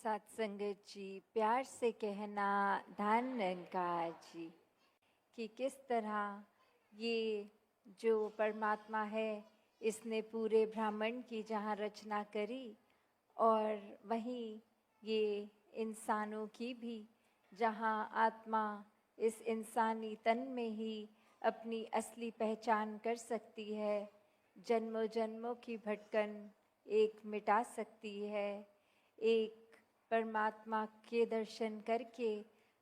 सत्संगत जी, प्यार से कहना धन निरंकार जी कि किस तरह ये जो परमात्मा है इसने पूरे ब्रह्मांड की जहाँ रचना करी और वहीं ये इंसानों की भी जहाँ आत्मा इस इंसानी तन में ही अपनी असली पहचान कर सकती है, जन्मों जन्मों की भटकन एक मिटा सकती है, एक परमात्मा के दर्शन करके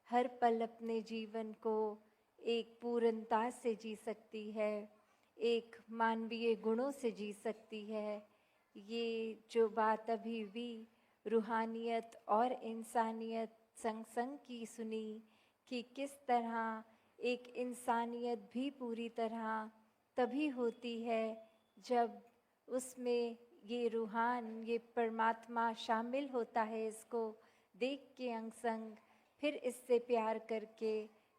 हर पल अपने जीवन को एक पूर्णता से जी सकती है, एक मानवीय गुणों से जी सकती है। ये जो बात अभी भी रूहानियत और इंसानियत संग संग की सुनी कि किस तरह एक इंसानियत भी पूरी तरह तभी होती है जब उसमें ये रूहान, ये परमात्मा शामिल होता है। इसको देख के अंग संग फिर इससे प्यार करके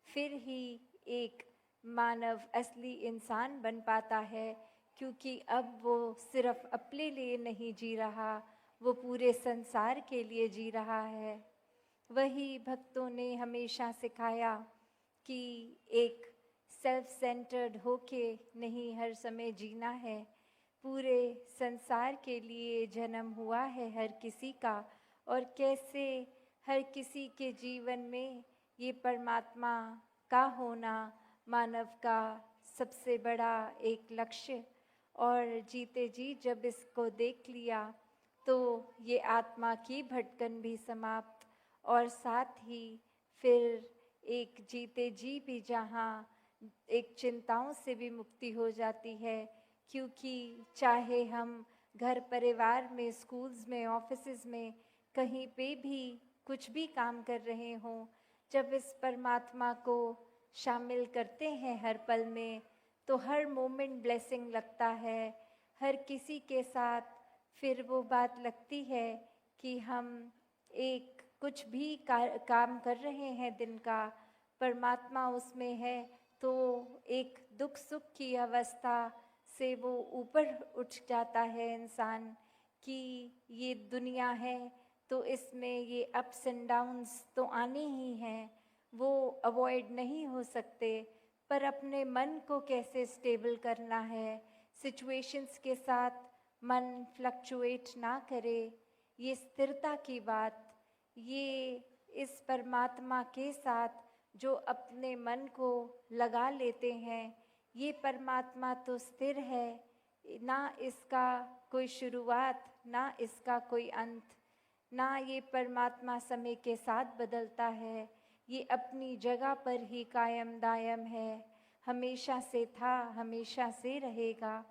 फिर ही एक मानव असली इंसान बन पाता है, क्योंकि अब वो सिर्फ अपने लिए नहीं जी रहा, वो पूरे संसार के लिए जी रहा है। वही भक्तों ने हमेशा सिखाया कि एक सेल्फ सेंटर्ड होके नहीं हर समय जीना है, पूरे संसार के लिए जन्म हुआ है हर किसी का, और कैसे हर किसी के जीवन में ये परमात्मा का होना मानव का सबसे बड़ा एक लक्ष्य। और जीते जी जब इसको देख लिया तो ये आत्मा की भटकन भी समाप्त, और साथ ही फिर एक जीते जी भी जहाँ एक चिंताओं से भी मुक्ति हो जाती है, क्योंकि चाहे हम घर परिवार में, स्कूल्स में, ऑफिसेज में, कहीं पे भी कुछ भी काम कर रहे हों, जब इस परमात्मा को शामिल करते हैं हर पल में तो हर मोमेंट ब्लेसिंग लगता है। हर किसी के साथ फिर वो बात लगती है कि हम एक कुछ भी काम कर रहे हैं दिन का, परमात्मा उसमें है तो एक दुख सुख की अवस्था से वो ऊपर उठ जाता है इंसान कि ये दुनिया है तो इसमें ये अप्स एंड डाउन्स तो आने ही हैं, वो अवॉइड नहीं हो सकते। पर अपने मन को कैसे स्टेबल करना है, सिचुएशंस के साथ मन फ्लक्चुएट ना करे, ये स्थिरता की बात, ये इस परमात्मा के साथ जो अपने मन को लगा लेते हैं, ये परमात्मा तो स्थिर है, ना इसका कोई शुरुआत ना इसका कोई अंत, ना ये परमात्मा समय के साथ बदलता है, ये अपनी जगह पर ही कायम दायम है, हमेशा से था हमेशा से रहेगा।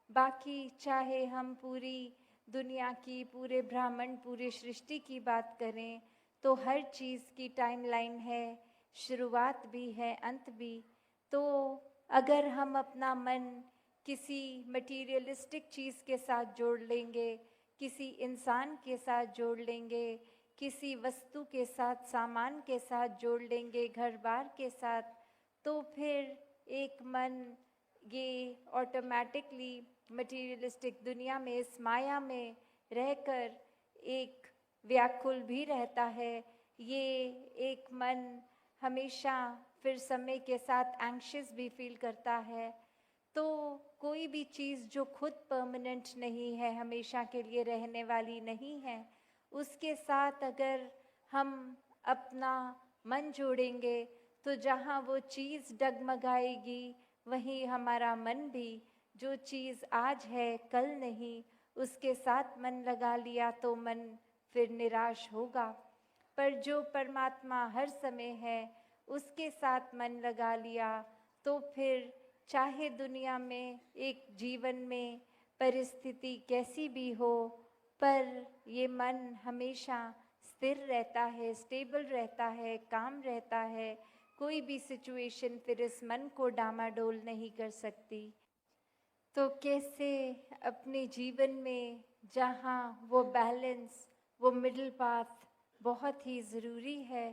बाकी चाहे हम पूरी दुनिया की, पूरे ब्रह्मांड, पूरी सृष्टि की बात करें तो हर चीज़ की टाइमलाइन है, शुरुआत भी है अंत भी। तो अगर हम अपना मन किसी मटीरियलिस्टिक चीज़ के साथ जोड़ लेंगे, किसी इंसान के साथ जोड़ लेंगे, किसी वस्तु के साथ, सामान के साथ जोड़ लेंगे, घर बार के साथ, तो फिर एक मन ये ऑटोमेटिकली मटीरियलिस्टिक दुनिया में, इस माया में रहकर एक व्याकुल भी रहता है। ये एक मन हमेशा फिर समय के साथ एंग्शियस भी फील करता है। तो कोई भी चीज़ जो खुद परमानेंट नहीं है, हमेशा के लिए रहने वाली नहीं है, उसके साथ अगर हम अपना मन जोड़ेंगे तो जहाँ वो चीज़ डगमगाएगी वहीं हमारा मन भी, जो चीज़ आज है कल नहीं, उसके साथ मन लगा लिया तो मन फिर निराश होगा। पर जो परमात्मा हर समय है उसके साथ मन लगा लिया तो फिर चाहे दुनिया में, एक जीवन में परिस्थिति कैसी भी हो, पर ये मन हमेशा स्थिर रहता है, स्टेबल रहता है, काम रहता है। कोई भी सिचुएशन फिर इस मन को डामाडोल नहीं कर सकती। तो कैसे अपने जीवन में जहाँ वो बैलेंस, वो मिडिल पाथ बहुत ही ज़रूरी है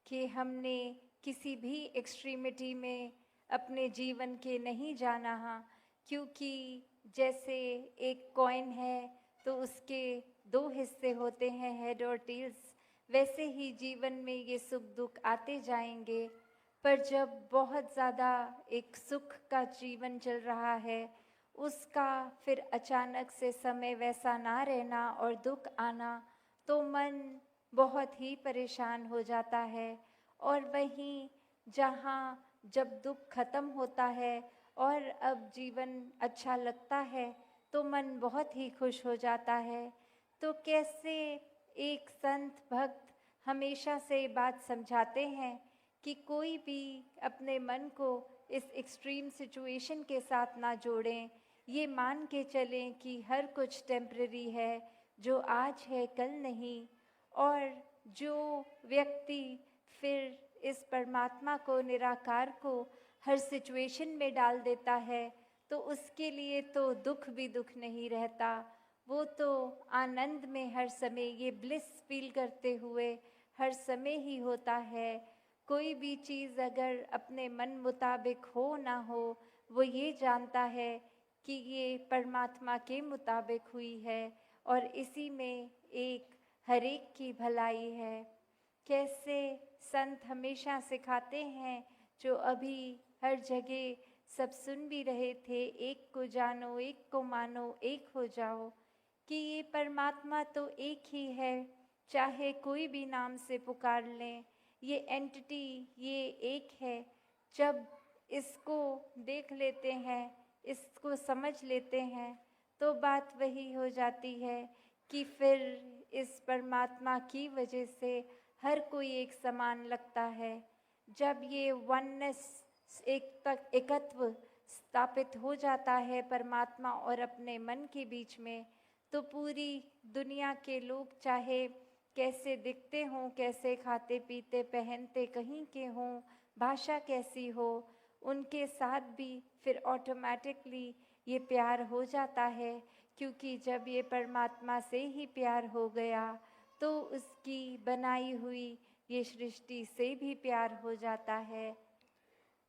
कि हमने किसी भी एक्सट्रीमिटी में अपने जीवन के नहीं जाना, क्योंकि जैसे एक कॉइन है तो उसके दो हिस्से होते हैं, हेड और टेल्स। वैसे ही जीवन में ये सुख दुख आते जाएंगे। पर जब बहुत ज़्यादा एक सुख का जीवन चल रहा है, उसका फिर अचानक से समय वैसा ना रहना और दुख आना, तो मन बहुत ही परेशान हो जाता है। और वहीं जहाँ जब दुख खत्म होता है और अब जीवन अच्छा लगता है, तो मन बहुत ही खुश हो जाता है। तो कैसे एक संत भक्त हमेशा से ये बात समझाते हैं कि कोई भी अपने मन को इस एक्सट्रीम सिचुएशन के साथ ना जोड़ें। ये मान के चलें कि हर कुछ टेम्पररी है, जो आज है कल नहीं। और जो व्यक्ति फिर इस परमात्मा को, निराकार को हर सिचुएशन में डाल देता है, तो उसके लिए तो दुख भी दुख नहीं रहता। वो तो आनंद में हर समय ये ब्लिस फील करते हुए हर समय ही होता है। कोई भी चीज़ अगर अपने मन मुताबिक हो ना हो, वो ये जानता है कि ये परमात्मा के मुताबिक हुई है और इसी में एक हर एक की भलाई है। कैसे संत हमेशा सिखाते हैं, जो अभी हर जगह सब सुन भी रहे थे, एक को जानो, एक को मानो, एक हो जाओ, कि ये परमात्मा तो एक ही है, चाहे कोई भी नाम से पुकार लें, ये एंटिटी ये एक है। जब इसको देख लेते हैं, इसको समझ लेते हैं, तो बात वही हो जाती है कि फिर इस परमात्मा की वजह से हर कोई एक समान लगता है। जब ये वननेस, एकत्व स्थापित हो जाता है परमात्मा और अपने मन के बीच में, तो पूरी दुनिया के लोग चाहे कैसे दिखते हों, कैसे खाते पीते पहनते कहीं के हों, भाषा कैसी हो, उनके साथ भी फिर ऑटोमेटिकली ये प्यार हो जाता है। क्योंकि जब ये परमात्मा से ही प्यार हो गया, तो उसकी बनाई हुई ये सृष्टि से भी प्यार हो जाता है।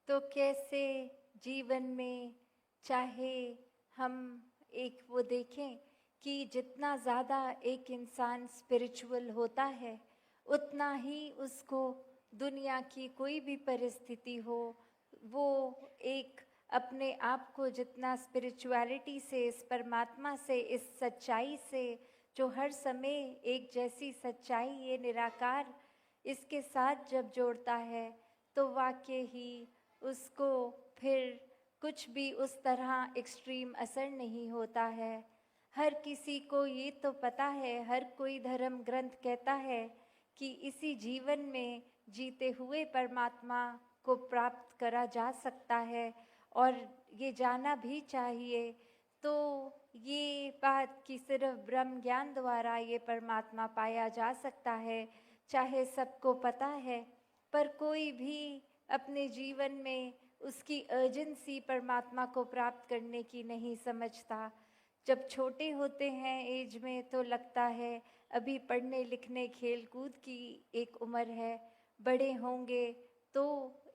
तो कैसे जीवन में चाहे हम एक वो देखें कि जितना ज़्यादा एक इंसान स्पिरिचुअल होता है, उतना ही उसको दुनिया की कोई भी परिस्थिति हो, वो एक अपने आप को जितना स्पिरिचुअलिटी से, इस परमात्मा से, इस सच्चाई से, जो हर समय एक जैसी सच्चाई, ये निराकार, इसके साथ जब जोड़ता है, तो वाकई ही उसको फिर कुछ भी उस तरह एक्सट्रीम असर नहीं होता है। हर किसी को ये तो पता है, हर कोई धर्म ग्रंथ कहता है कि इसी जीवन में जीते हुए परमात्मा को प्राप्त करा जा सकता है, और ये जाना भी चाहिए। तो ये बात कि सिर्फ ब्रह्म ज्ञान द्वारा ये परमात्मा पाया जा सकता है, चाहे सबको पता है, पर कोई भी अपने जीवन में उसकी अर्जेंसी परमात्मा को प्राप्त करने की नहीं समझता। जब छोटे होते हैं एज में, तो लगता है अभी पढ़ने लिखने खेल कूद की एक उम्र है, बड़े होंगे तो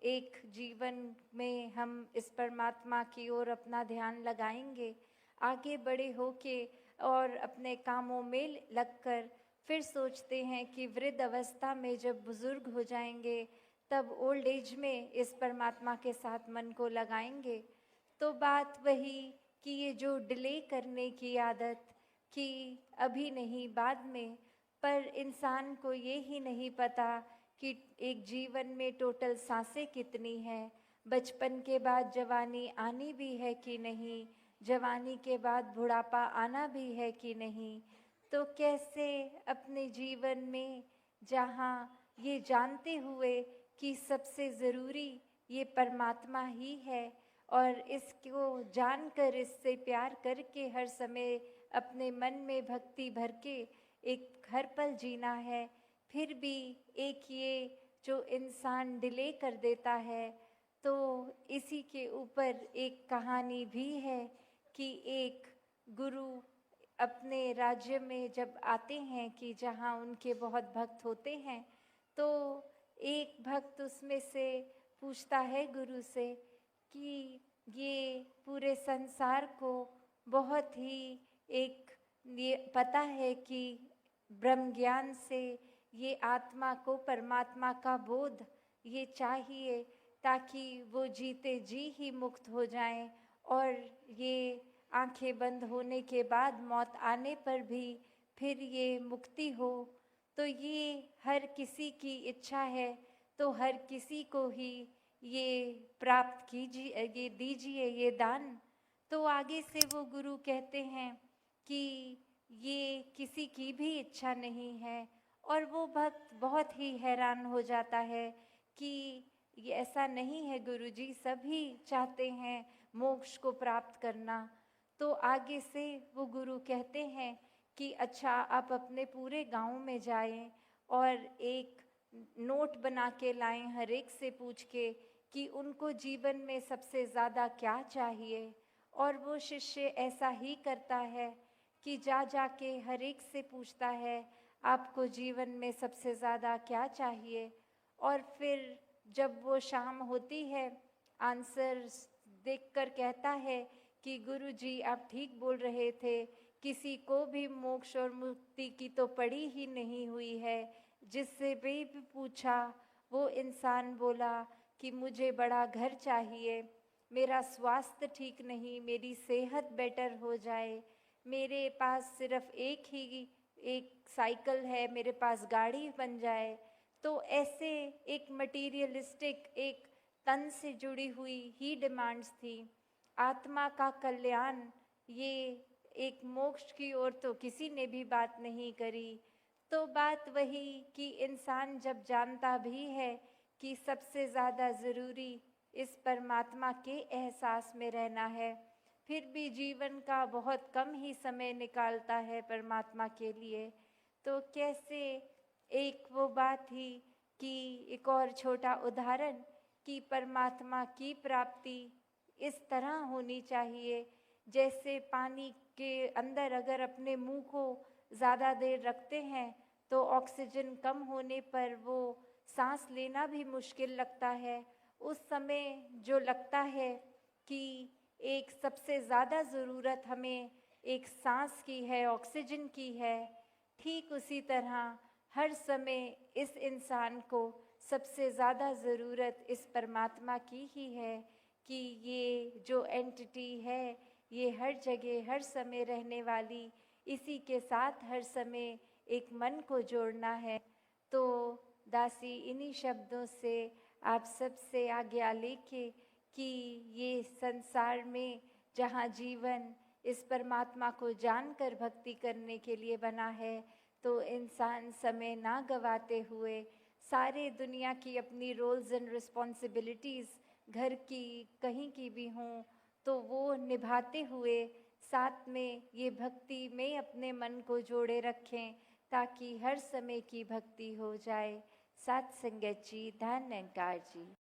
एक जीवन में हम इस परमात्मा की ओर अपना ध्यान लगाएंगे। आगे बड़े होके और अपने कामों में लगकर फिर सोचते हैं कि वृद्ध अवस्था में जब बुजुर्ग हो जाएंगे, तब ओल्ड एज में इस परमात्मा के साथ मन को लगाएंगे। तो बात वही कि ये जो डिले करने की आदत, कि अभी नहीं बाद में, पर इंसान को ये ही नहीं पता कि एक जीवन में टोटल सांसें कितनी हैं, बचपन के बाद जवानी आनी भी है कि नहीं, जवानी के बाद बुढ़ापा आना भी है कि नहीं। तो कैसे अपने जीवन में, जहाँ ये जानते हुए कि सबसे ज़रूरी ये परमात्मा ही है, और इसको जानकर, इससे प्यार करके हर समय अपने मन में भक्ति भर के एक हर पल जीना है, फिर भी एक ये जो इंसान डिले कर देता है, तो इसी के ऊपर एक कहानी भी है कि एक गुरु अपने राज्य में जब आते हैं, कि जहाँ उनके बहुत भक्त होते हैं, तो एक भक्त उसमें से पूछता है गुरु से कि ये पूरे संसार को बहुत ही एक ये पता है कि ब्रह्म ज्ञान से ये आत्मा को परमात्मा का बोध ये चाहिए, ताकि वो जीते जी ही मुक्त हो जाएं, और ये आंखें बंद होने के बाद मौत आने पर भी फिर ये मुक्ति हो। तो ये हर किसी की इच्छा है, तो हर किसी को ही ये प्राप्त कीजिए, ये दीजिए ये दान। तो आगे से वो गुरु कहते हैं कि ये किसी की भी इच्छा नहीं है, और वो भक्त बहुत ही हैरान हो जाता है कि ये ऐसा नहीं है गुरुजी, सभी चाहते हैं मोक्ष को प्राप्त करना। तो आगे से वो गुरु कहते हैं कि अच्छा, आप अपने पूरे गांव में जाएं और एक नोट बना के लाएं, हर एक से पूछ के कि उनको जीवन में सबसे ज़्यादा क्या चाहिए। और वो शिष्य ऐसा ही करता है कि जा जा के हर एक से पूछता है, आपको जीवन में सबसे ज़्यादा क्या चाहिए। और फिर जब वो शाम होती है, आंसर देखकर कहता है कि गुरुजी आप ठीक बोल रहे थे, किसी को भी मोक्ष और मुक्ति की तो पड़ी ही नहीं हुई है। जिससे भी पूछा वो इंसान बोला कि मुझे बड़ा घर चाहिए, मेरा स्वास्थ्य ठीक नहीं, मेरी सेहत बेटर हो जाए, मेरे पास सिर्फ एक साइकिल है, मेरे पास गाड़ी बन जाए। तो ऐसे एक मटीरियलिस्टिक, एक तन से जुड़ी हुई ही डिमांड्स थी। आत्मा का कल्याण, ये एक मोक्ष की ओर तो किसी ने भी बात नहीं करी। तो बात वही कि इंसान जब जानता भी है कि सबसे ज़्यादा ज़रूरी इस परमात्मा के एहसास में रहना है, फिर भी जीवन का बहुत कम ही समय निकालता है परमात्मा के लिए। तो कैसे, एक वो बात थी कि एक और छोटा उदाहरण कि परमात्मा की प्राप्ति इस तरह होनी चाहिए, जैसे पानी के अंदर अगर अपने मुंह को ज़्यादा देर रखते हैं तो ऑक्सीजन कम होने पर वो सांस लेना भी मुश्किल लगता है। उस समय जो लगता है कि एक सबसे ज़्यादा ज़रूरत हमें एक सांस की है, ऑक्सीजन की है, ठीक उसी तरह हर समय इस इंसान को सबसे ज़्यादा ज़रूरत इस परमात्मा की ही है कि ये जो एंटिटी है ये हर जगह हर समय रहने वाली, इसी के साथ हर समय एक मन को जोड़ना है। तो दासी इन्हीं शब्दों से आप सबसे आज्ञा लेके कि ये संसार में जहाँ जीवन इस परमात्मा को जानकर भक्ति करने के लिए बना है, तो इंसान समय ना गवाते हुए सारे दुनिया की अपनी रोल्स एंड रिस्पॉन्सिबिलिटीज़ घर की कहीं की भी हों तो वो निभाते हुए साथ में ये भक्ति में अपने मन को जोड़े रखें, ताकि हर समय की भक्ति हो जाए। सत्संगत जी, धन निरंकार जी।